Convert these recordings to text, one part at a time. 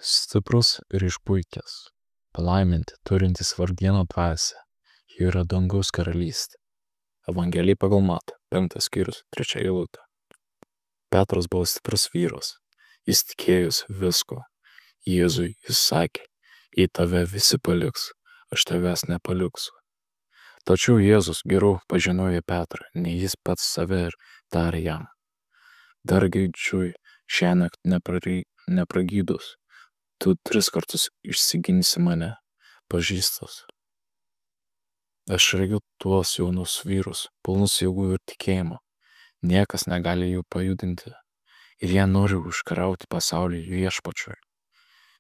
Stiprus ir išpuikęs, palaiminti turintys vargdieno dvasią, jų yra dangaus karalystė. Evangelija pagal Matą, 5 skyrius, 3 eilutė. Petras buvo stiprus vyras, jis tikėjus visko. Jėzui jis sakė, jei tave visi paliks, aš tavęs nepaliksiu. Tačiau Jėzus geriau pažinojo Petrą, nei jis pats save ir tarė jam: dar gaidžiui šiąnakt nepragydus, tu 3 kartus išsiginsi mane pažįstas. Aš regiu tuos jaunus vyrus, pilnus jėgų ir tikėjimo. Niekas negali jų pajudinti. Ir jie nori užkariauti pasaulį viešpačiui.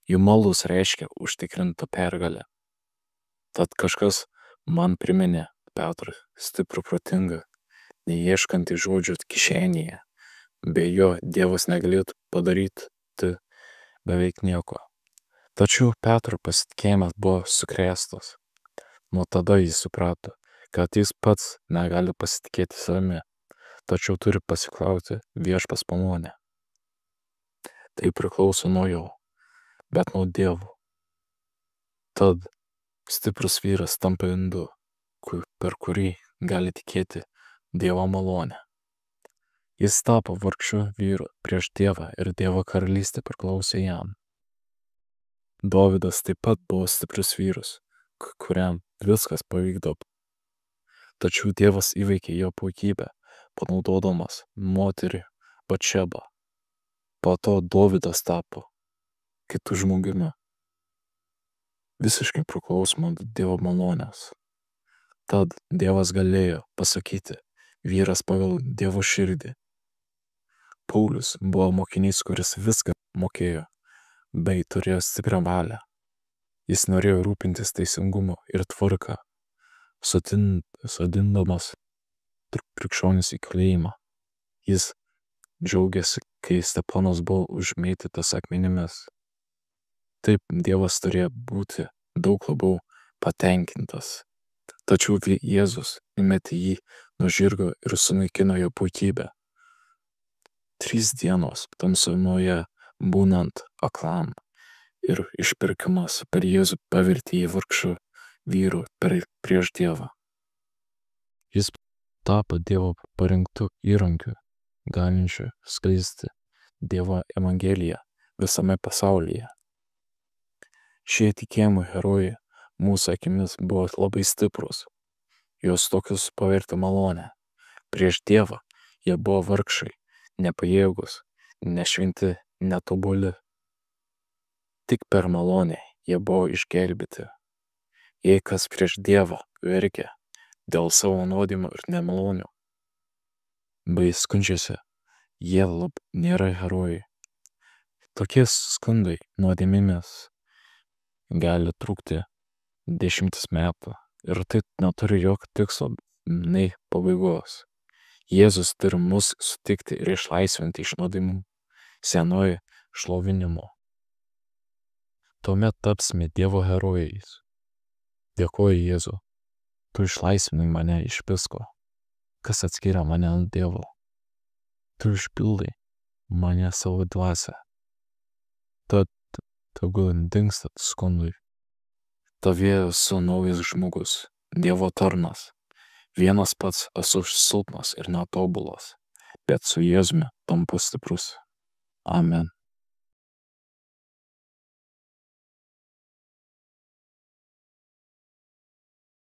Jų maldos reiškia užtikrintą pergalę. Tad kažkas man priminė Petrą stiprų protingą, neieškantį žodžių kišenėje. Be jo Dievas negalėtų padaryti beveik nieko. Tačiau Petro pasitikėjimas buvo sukrėstas. Nuo tada jis suprato, kad jis pats negali pasitikėti savimi, tačiau turi pasikliauti Viešpaties malone. Tai priklauso nuo jo, bet nuo Dievo. Tad stiprus vyras tampa indu, per kurį gali tikėti Dievo malonę. Jis tapo vargšu vyru prieš Dievą ir Dievo karalystė priklausė jam. Dovydas taip pat buvo stiprus vyras, kuriam viskas pavykdavo. Tačiau Dievas įveikė jo puikybę, panaudodamas moterį Batšebą. Po to Dovydas tapo kitu žmogumi, visiškai priklausomą nuo Dievo malonės. Tad Dievas galėjo pasakyti vyras pagal Dievo širdį. Paulius buvo mokinys, kuris viską mokėjo, bei turėjo stiprią valią. Jis norėjo rūpintis teisingumu ir tvarka, sodindamas krikščionis į kalėjimą. Jis džiaugiasi, kai Stepanas buvo užmėtytas akmenimis. Taip Dievas turėjo būti daug labiau patenkintas. Tačiau Jėzus įmetė jį nuo žirgo ir sunaikino jo puikybę. 3 dienos tamsumoje būnant aklam ir išpirkimas per Jėzų pavertė jį vargšu vyru prieš Dievą. Jis tapo Dievo parinktu įrankiu, galinčiu skleisti Dievo evangeliją visame pasaulyje. Šie tikėjimo herojai mūsų akimis buvo labai stiprus. Jos tokius pavertė malonę. Prieš Dievą jie buvo vargšai, nepajėgus, nešventi, netobuli. Tik per malonę jie buvo išgelbėti. Jei kas prieš Dievą verkia dėl savo nuodėmių ir nemalonių, bei skundžiasi, jie nėra herojai. Tokie skundai nuodėmėmis gali trukti 10 metų ir tai neturi jokio tikslo nei pabaigos. Jėzus turi mus sutikti ir išlaisvinti iš nuodėmių senojo šlovinimo. Tuomet tapsime Dievo herojais. Dėkoju Jėzau, tu išlaisvinai mane iš visko, kas atskiria mane nuo Dievo. Tu išpildai mane savo dvasią. Tad tegul dingsta skundai. Tavyje esu naujas žmogus, Dievo tarnas. Vienas pats esu silpnas ir netobulas, bet su Jėzumi tampu stiprus. Amen.